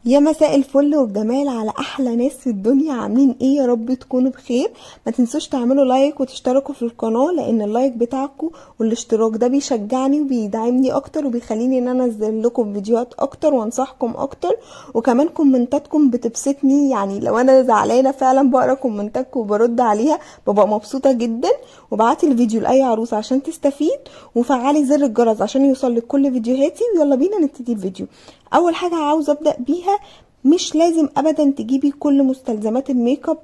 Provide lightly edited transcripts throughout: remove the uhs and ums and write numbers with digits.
يا مساء الفل والجمال على احلى ناس في الدنيا، عاملين ايه؟ يا رب تكونوا بخير. ما تنسوش تعملوا لايك وتشتركوا في القناة، لان اللايك بتاعكم والاشتراك ده بيشجعني وبيدعمني اكتر وبيخليني ان انا انزل لكم فيديوهات اكتر وانصحكم اكتر. وكمان كومنتاتكم بتبسطني، يعني لو انا زعلانة فعلا بقرا كومنتاتكم وبرد عليها، ببقى مبسوطة جدا. وبعتي الفيديو لاي عروسة عشان تستفيد، وفعلي زر الجرس عشان يوصلك كل فيديوهاتي. ويلا بينا نبتدي الفيديو. اول حاجة عاوزة ابدأ بيها، مش لازم ابدا تجيبي كل مستلزمات الميك اب.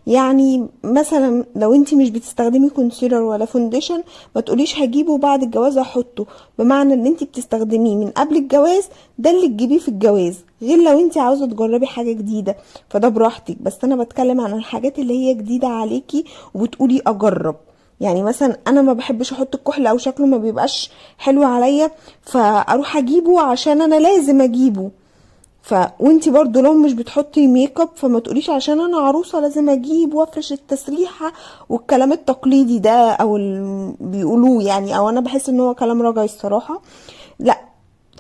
يعني مثلا لو انتي مش بتستخدمي كونسيلر ولا فونديشن، ما تقوليش هجيبه بعد الجواز احطه، بمعنى ان انتي بتستخدميه من قبل الجواز، ده اللي تجيبيه في الجواز. غير لو انتي عاوزه تجربي حاجه جديده فده براحتك، بس انا بتكلم عن الحاجات اللي هي جديده عليكي وبتقولي اجرب. يعني مثلا انا ما بحبش احط الكحل او شكله ما بيبقاش حلو عليا، فاروح اجيبه عشان انا لازم اجيبه. وانتي برضو لو مش بتحطي ميك اب، فما تقوليش عشان انا عروسه لازم اجيب وافرش التسريحه والكلام التقليدي ده او بيقولوه يعني، او انا بحس ان هو كلام رجعي الصراحه. لا،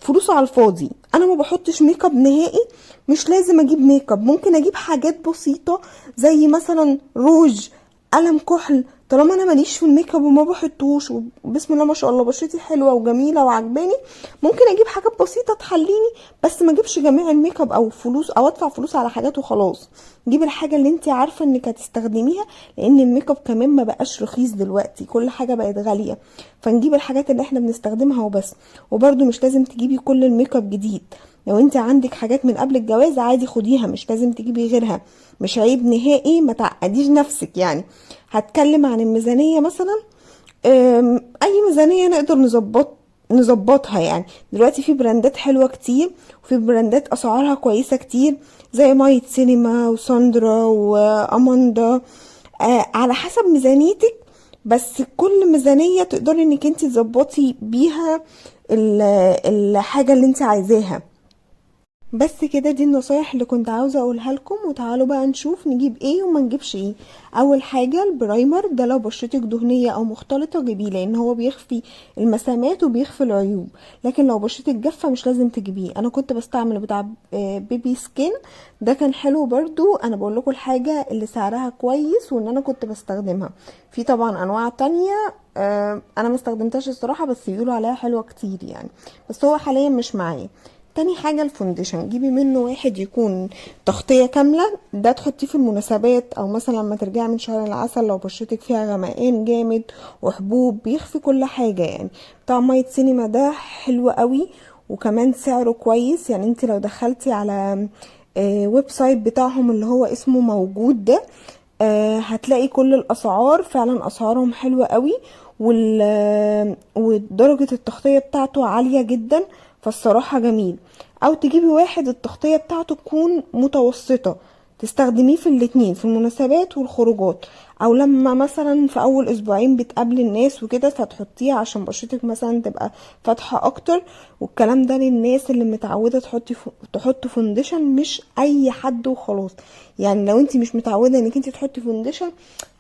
فلوس على الفاضي. انا ما بحطش ميك اب نهائي. مش لازم اجيب ميك اب، ممكن اجيب حاجات بسيطه زي مثلا روج، قلم كحل. طالما انا ماليش في الميك اب وما بحطوش، وبسم الله ما شاء الله بشرتي حلوه وجميله وعجباني، ممكن اجيب حاجات بسيطه تحليني. بس ما اجيبش جميع الميك اب او فلوس او ادفع فلوس على حاجات وخلاص. جيب الحاجه اللي انت عارفه انك هتستخدميها، لان الميك اب كمان ما بقاش رخيص دلوقتي، كل حاجه بقت غاليه. فنجيب الحاجات اللي احنا بنستخدمها وبس. وبرده مش لازم تجيبي كل الميك اب جديد. لو انت عندك حاجات من قبل الجواز عادي خديها، مش لازم تجيبي غيرها. مش عيب نهائي، ما تعقديش نفسك يعني. هتكلم عن الميزانية مثلا. اي ميزانية نقدر نظبطها يعني. دلوقتي في براندات حلوة كتير، وفي براندات اسعارها كويسة كتير، زي مايت سينما وساندرا واماندا. على حسب ميزانيتك، بس كل ميزانية تقدري انك انت تظبطي بيها الحاجة اللي انت عايزاها. بس كده، دي النصايح اللي كنت عاوزة اقولها لكم. وتعالوا بقى نشوف نجيب ايه وما نجيبش ايه. اول حاجة البرايمر ده، لو بشرتك دهنية او مختلطة جيبيه، لان هو بيخفي المسامات وبيخفي العيوب. لكن لو بشرتك جافة مش لازم تجيبيه. انا كنت بستعمل بتاع بيبي سكين، ده كان حلو برضو. انا بقول لكم الحاجة اللي سعرها كويس وان انا كنت بستخدمها. في طبعا انواع تانية انا ما استخدمتهاش الصراحة، بس بيقولوا عليها حلوة كتير يعني. بس هو حاليا مش معايا. تاني حاجة الفونديشن، جيبي منه واحد يكون تغطية كاملة، ده تحطيه في المناسبات، او مثلا لما ترجعي من شهر العسل لو بشرتك فيها غمقان جامد وحبوب، بيخفي كل حاجة يعني. بتاع مايت سينما ده حلو قوي، وكمان سعره كويس. يعني انت لو دخلتي على ويب سايت بتاعهم اللي هو اسمه موجود ده، هتلاقي كل الاسعار، فعلا اسعارهم حلوة قوي. ودرجة التغطية بتاعته عالية جدا، فالصراحة جميل. او تجيبي واحد التغطية بتاعته تكون متوسطة، تستخدميه في الاتنين، في المناسبات والخروجات، او لما مثلا في اول اسبوعين بتقابلي الناس وكده فتحطيه عشان بشرتك مثلا تبقى فاتحة اكتر. والكلام ده للناس اللي متعودة تحط فونديشن، مش اي حد وخلاص. يعني لو انت مش متعودة انك انت تحطي فونديشن،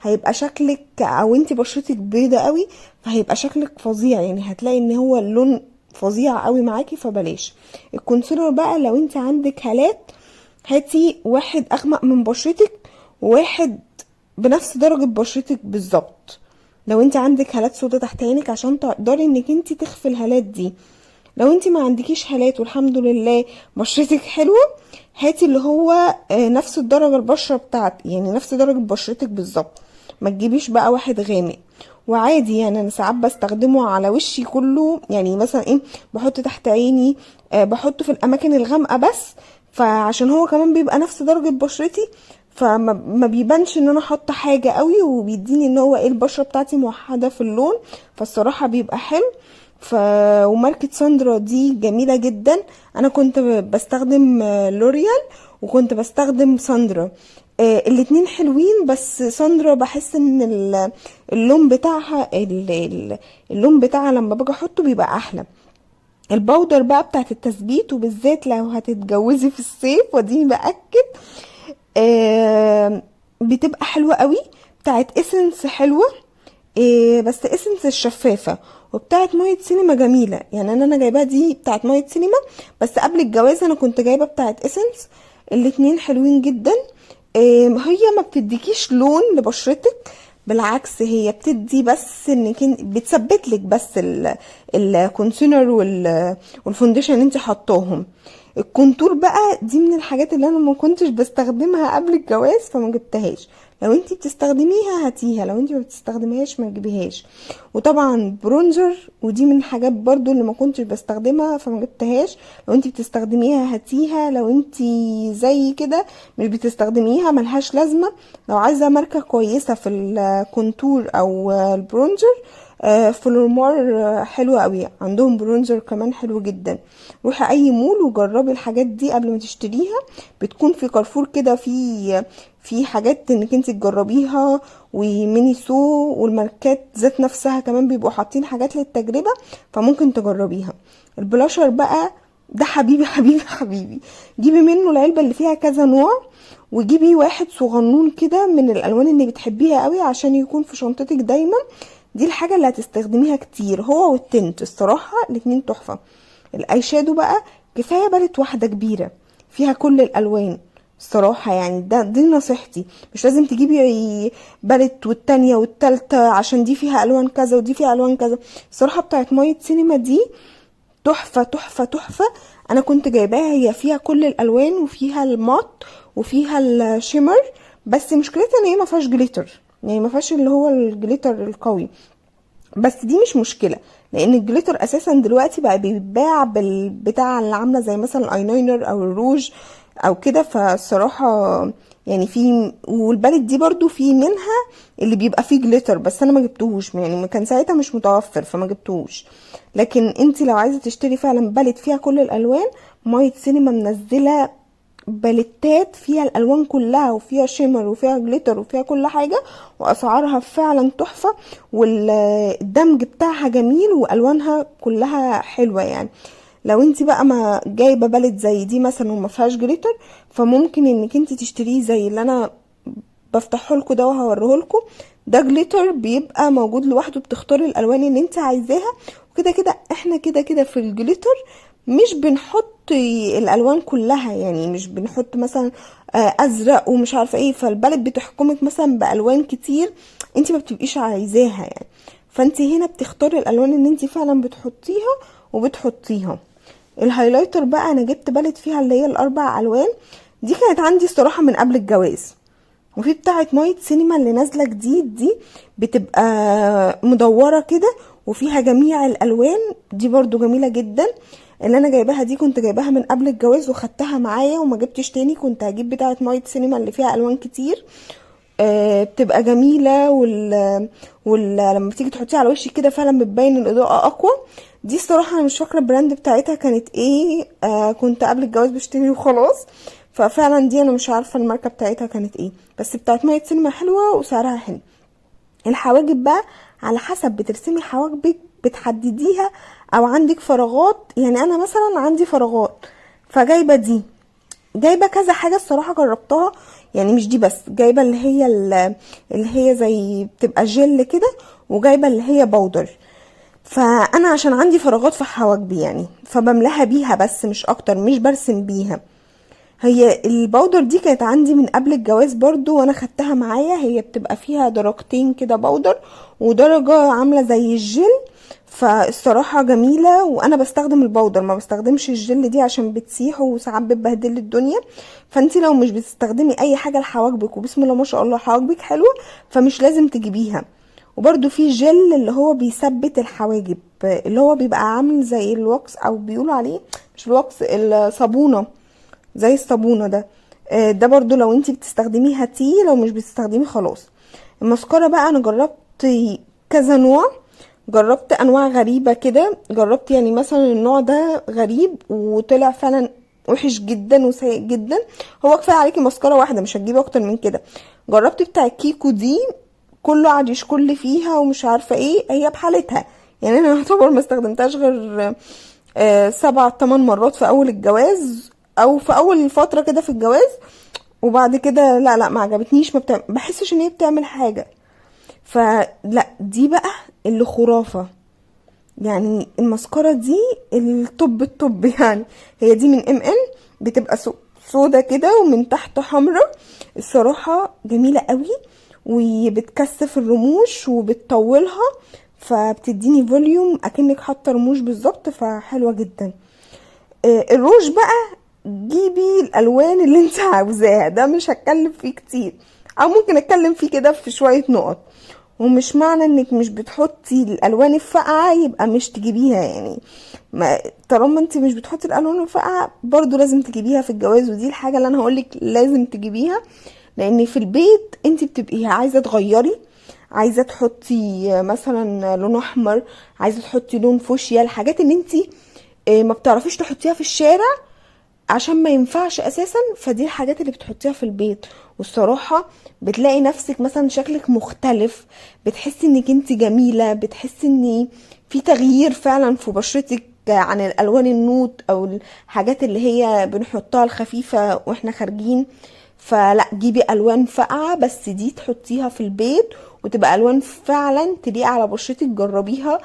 هيبقى شكلك، او انت بشرتك بيضة قوي، فهيبقى شكلك فظيع. يعني هتلاقي ان هو اللون فظيع قوي معاكي، فبلاش. الكونسيلر بقى، لو انت عندك هالات، هاتي واحد اغمق من بشرتك وواحد بنفس درجة بشرتك بالظبط. لو انت عندك هالات سودا تحت عينك، عشان تقدري انك انت تخفي الهالات دي. لو انت ما عندكيش هالات والحمد لله بشرتك حلوة، هاتي اللي هو نفس الدرجة البشرة بتاعت، يعني نفس درجة بشرتك بالظبط. ما تجيبيش بقى واحد غامق. وعادي يعني، انا ساعات بستخدمه على وشي كله. يعني مثلا ايه، بحط تحت عيني، بحطه في الاماكن الغامقة بس، فعشان هو كمان بيبقى نفس درجة بشرتي، فما ما بيبانش ان انا حاطه حاجه قوي، وبيديني ان هو ايه، البشره بتاعتي موحده في اللون. فالصراحه بيبقى حلو. وماركة ساندرا دي جميلة جدا. انا كنت بستخدم لوريال، وكنت بستخدم ساندرا. الاتنين حلوين، بس ساندرا بحس ان اللون بتاعها اللون بتاعها لما باجي احطه بيبقى احلى. البودر بقى بتاعت التثبيت، وبالذات لو هتتجوزي في الصيف، وديني باكد، بتبقى حلوة قوي. بتاعت اسنس حلوة. بس اسنس الشفافة، وبتاعت مية سينما جميلة. يعني انا جايباها دي بتاعت مية سينما، بس قبل الجواز انا كنت جايبة بتاعت اسنس. الاتنين حلوين جدا. هي ما بتديكيش لون لبشرتك، بالعكس هي بتدي بس انك بتثبت لك بس الكونسيلر والفونديشن اللي انت حطاهم. الكونتور بقى دي من الحاجات اللي انا ما كنتش بستخدمها قبل الجواز فما جبتهاش. لو انتي بتستخدميها هاتيها، لو انتي ما بتستخدميهاش ما تجيبيهاش. وطبعا برونزر، ودي من الحاجات برضو اللي ما كنتش بستخدمها فما جبتهاش. لو انتي بتستخدميها هاتيها، لو انتي زي كده مش بتستخدميها ملهاش لازمة. لو عايزة ماركة كويسة في الكونتور او البرونزر، فلورمار حلوة قوي، عندهم برونزر كمان حلو جدا. روحي اي مول وجربي الحاجات دي قبل ما تشتريها. بتكون في كارفور كده في حاجات انك انت تجربيها، وميني سو والماركات ذات نفسها كمان بيبقوا حاطين حاجات للتجربة، فممكن تجربيها. البلاشر بقى ده حبيبي حبيبي حبيبي. جيبي منه العلبة اللي فيها كذا نوع، وجيبي واحد صغنون كده من الالوان اللي بتحبيها قوي عشان يكون في شنطتك دايما. دي الحاجة اللي هتستخدميها كتير، هو والتنت الصراحة الاتنين تحفة. الاي شادو بقى كفاية بالت واحدة كبيرة فيها كل الالوان الصراحة. يعني دي نصيحتي، مش لازم تجيبي بالت والتانية والتالتة عشان دي فيها الوان كذا ودي فيها الوان كذا. الصراحة بتاعت مية سينما دي تحفة تحفة تحفة. انا كنت جايباها هي فيها كل الالوان وفيها المات وفيها الشيمر، بس مشكلتها ان هي ما فيهاش جليتر، يعني ما فيهاش اللي هو الجليتر القوي. بس دي مش مشكله، لان الجليتر اساسا دلوقتي بقى بيتباع بالبتاع اللي عامله زي مثلا الايلاينر او الروج او كده. فالصراحه يعني في، والبالت دي برضو في منها اللي بيبقى فيه جليتر، بس انا ما جبتهوش يعني، ما كان ساعتها مش متوفر فما جبتهوش. لكن انت لو عايزه تشتري فعلا بالت فيها كل الالوان، مايت سينما منزله باليتات فيها الالوان كلها، وفيها شيمر وفيها جليتر وفيها كل حاجه، واسعارها فعلا تحفه، والدمج بتاعها جميل والوانها كلها حلوه يعني. لو انت بقى ما جايبه باليت زي دي مثلا وما فيهاش جليتر، فممكن انك انت تشتريه زي اللي انا بفتحه لكم ده وهوريه لكم. ده جليتر بيبقى موجود لوحده، بتختاري الالوان اللي انت عايزاها. وكده كده احنا كده كده في الجليتر مش بنحط الالوان كلها، يعني مش بنحط مثلا ازرق ومش عارفه ايه، فالبلد بتحكمك مثلا بالوان كتير انت ما بتبقيش عايزاها يعني. فانت هنا بتختاري الالوان اللي انت فعلا بتحطيها وبتحطيها. الهايلايتر بقى انا جبت بالت فيها اللي هي الاربع الوان. دي كانت عندي الصراحه من قبل الجواز. وفي بتاعه مايت سينما اللي نازله جديد دي بتبقى مدوره كده وفيها جميع الالوان، دي برضو جميله جدا. اللي انا جايباها دي كنت جايباها من قبل الجواز وخدتها معايا وما جبتش تاني، كنت هجيب بتاعه مايت سينما اللي فيها الوان كتير. بتبقى جميله، لما بتيجي تحطيها على وشك كده فعلا بتبين الاضاءه اقوى. دي الصراحه انا مش فاكره البراند بتاعتها كانت ايه، كنت قبل الجواز بشتري وخلاص. ففعلا دي انا مش عارفه الماركه بتاعتها كانت ايه، بس بتاعت مايت سينما حلوه وسعرها حلو. الحواجب بقى على حسب بترسمي حواجبك بتحدديها، او عندك فراغات. يعني انا مثلا عندي فراغات فجايبه دي، جايبه كذا حاجه الصراحه جربتها. يعني مش دي بس، جايبه اللي هي زي بتبقى جل كده، وجايبه اللي هي بودر. فانا عشان عندي فراغات في حواجبي يعني فبملاها بيها بس مش اكتر، مش برسم بيها. هي البودر دي كانت عندي من قبل الجواز برضو وانا خدتها معايا. هي بتبقى فيها درجتين كده بودر، ودرجة عاملة زي الجل. فالصراحة جميلة، وانا بستخدم البودر ما بستخدمش الجل دي عشان بتسيح وساعات بتبهدل الدنيا. فانتي لو مش بتستخدمي اي حاجة لحواجبك وبسم الله ما شاء الله حواجبك حلوة، فمش لازم تجيبيها. وبرضو في جل اللي هو بيثبت الحواجب، اللي هو بيبقى عامل زي الوكس او بيقولوا عليه مش الوكس، الصابونة، زي الصابونة ده. ده برضو لو انتي بتستخدميه هاتيه، لو مش بتستخدميه خلاص. المسكرة بقى انا جربت كذا نوع، جربت انواع غريبة كده. جربت يعني مثلا النوع ده غريب وطلع فعلا وحش جدا وسيء جدا. هو كفاية عليكي مسكرة واحدة، مش هتجيبي اكتر من كده. جربت بتاع كيكو دي، كله قعد يشكر لي فيها ومش عارفة ايه، هي بحالتها يعني. انا يعتبر ما استخدمتهاش غير 7 8 مرات في اول الجواز او في اول فترة كده في الجواز. وبعد كده لا ما عجبتنيش، ما بحسش ان هي بتعمل حاجة. فلا دي بقى اللي خرافة، يعني المسكرة دي الطب يعني. هي دي من ام ان، بتبقى سودا كده ومن تحت حمرا. الصراحة جميلة قوي، وبتكثف الرموش وبتطولها، فبتديني فوليوم اكنك حاطه رموش بالظبط، فحلوه جدا. الروج بقى جيبي الالوان اللي انت عاوزاها، ده مش هتكلم فيه كتير، او ممكن اتكلم فيه كده في شويه نقط. ومش معنى انك مش بتحطي الالوان الفاقعه يبقى مش تجيبيها، يعني طالما انت مش بتحطي الالوان الفاقعه برضو لازم تجيبيها في الجواز. ودي الحاجه اللي انا هقولك لازم تجيبيها، لان في البيت انت بتبقي عايزه تغيري، عايزه تحطي مثلا لون احمر، عايزه تحطي لون فوشيا، الحاجات اللي انت ما بتعرفيش تحطيها في الشارع عشان ما ينفعش اساسا، فدي الحاجات اللي بتحطيها في البيت. والصراحة بتلاقي نفسك مثلا شكلك مختلف، بتحسي انك انت جميلة، بتحسي ان في تغيير فعلا في بشرتك عن الالوان النوت او الحاجات اللي هي بنحطها الخفيفة واحنا خارجين. فلا جيبي الوان فاقعة، بس دي تحطيها في البيت وتبقى الوان فعلا تليق على بشرتك. جربيها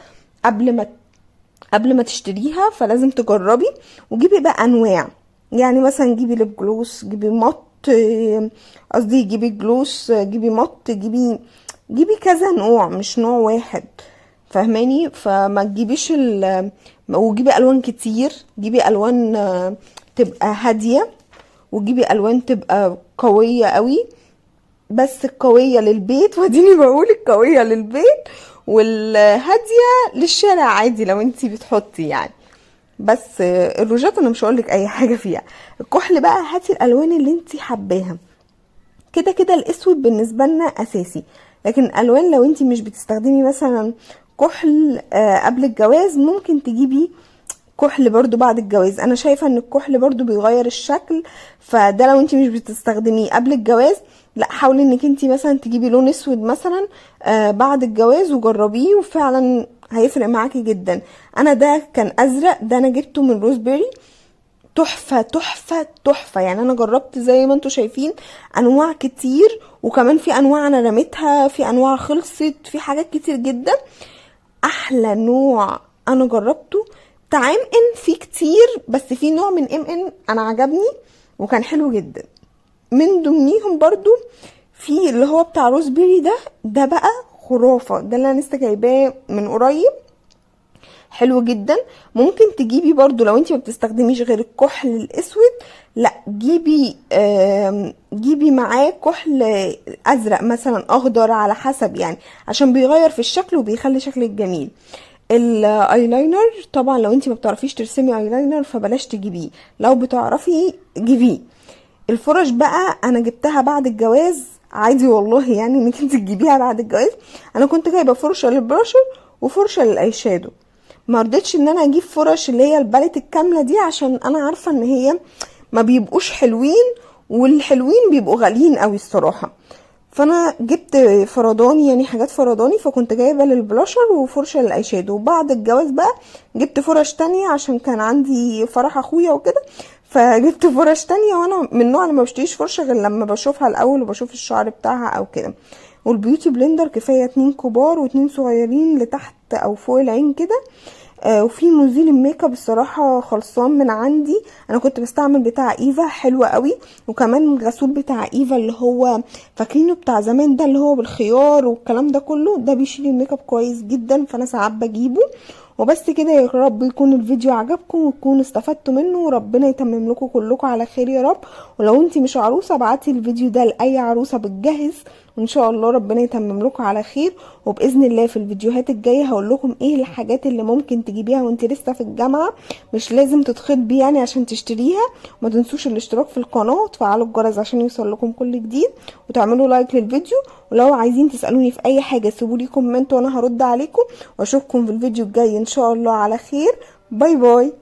قبل ما تشتريها، فلازم تجربي. وجيبي بقى انواع، يعني مثلا جيبي ليب جلوس، جيبي مط، قصدي جيبي جلوس، جيبي مط، جيبي كذا نوع مش نوع واحد، فاهماني؟ فما تجيبيش وجيبي الوان كتير، جيبي الوان تبقى هاديه، وجيبي الوان تبقى قويه قوي. بس القوية للبيت، وديني بقول القوية للبيت، والهادية للشارع عادي لو انتي بتحطي يعني. بس الروجات انا مش هقولك اي حاجة فيها. الكحل بقى هاتي الالوان اللي انتي حباها، كده كده الاسود بالنسبة لنا اساسي، لكن الالوان لو انتي مش بتستخدمي مثلا كحل قبل الجواز، ممكن تجيبي كحل برضو بعد الجواز. انا شايفة ان الكحل برضو بيغير الشكل، فده لو انتي مش بتستخدميه قبل الجواز، لا حاولي انك انتي مثلا تجيبي لون اسود مثلا بعد الجواز وجربيه، وفعلا هيفرق معاكي جدا. انا ده كان ازرق، ده انا جبته من روزبيري، تحفة تحفة تحفة. يعني انا جربت زي ما انتوا شايفين انواع كتير، وكمان في انواع انا رميتها، في انواع خلصت، في حاجات كتير جدا. احلى نوع انا جربته بتاع ام ان، في كتير بس في نوع من ام ان انا عجبني وكان حلو جدا. من ضمنيهم برضو في اللي هو بتاع روزبيري، ده بقى خرافة، ده اللي انا لسه جايباه من قريب، حلو جدا. ممكن تجيبي برضو لو انت ما بتستخدميش غير الكحل الاسود، لا جيبي معاه كحل ازرق مثلا، اخضر، على حسب يعني، عشان بيغير في الشكل وبيخلي شكلك جميل. الايلاينر طبعا لو انت ما بتعرفيش ترسمي ايلاينر فبلاش تجيبيه، لو بتعرفي جيبيه. الفرش بقى انا جبتها بعد الجواز عادي والله، يعني انك انت تجيبيها بعد الجواز. انا كنت جايبه فرشه للبراشر وفرشه للاي شادو، ما رضيتش ان انا اجيب فرش اللي هي الباليت الكامله دي، عشان انا عارفه ان هي ما بيبقوش حلوين، والحلوين بيبقوا غاليين قوي الصراحه. فانا جبت فرداني، يعني حاجات فرداني، فكنت جايبه للبلاشر وفرشه للاي شادو. وبعد الجواز بقى جبت فرش تانية عشان كان عندي فرح اخويا وكده، فجبت فرش تانية. وانا من النوع اللي ما بشتريش فرشه غير لما بشوفها الاول وبشوف الشعر بتاعها او كده. والبيوتي بلندر كفايه 2 كبار و2 صغيرين لتحت او فوق العين كده. وفي مزيل الميك اب الصراحه خلصان من عندي، انا كنت بستعمل بتاع ايفا حلو قوي، وكمان غسول بتاع ايفا اللي هو فاكرينه بتاع زمان ده، اللي هو بالخيار والكلام ده كله، ده بيشيل الميك اب كويس جدا، فانا ساعات بجيبه. وبس كده، يا رب يكون الفيديو عجبكم وتكونوا استفدتوا منه، وربنا يتمم لكم كلكم على خير يا رب. ولو انتي مش عروسه ابعتي الفيديو ده لاي عروسه بتجهز، وان شاء الله ربنا يتمم لكم على خير. وباذن الله في الفيديوهات الجايه هقول لكم ايه الحاجات اللي ممكن تجيبيها وانت لسه في الجامعه، مش لازم تتخطبي يعني عشان تشتريها. وما تنسوش الاشتراك في القناه وتفعلوا الجرس عشان يوصل لكم كل جديد، وتعملوا لايك للفيديو. ولو عايزين تسالوني في اي حاجه سيبولي كومنت وانا هرد عليكم. واشوفكم في الفيديو الجاي ان شاء الله على خير. باي باي.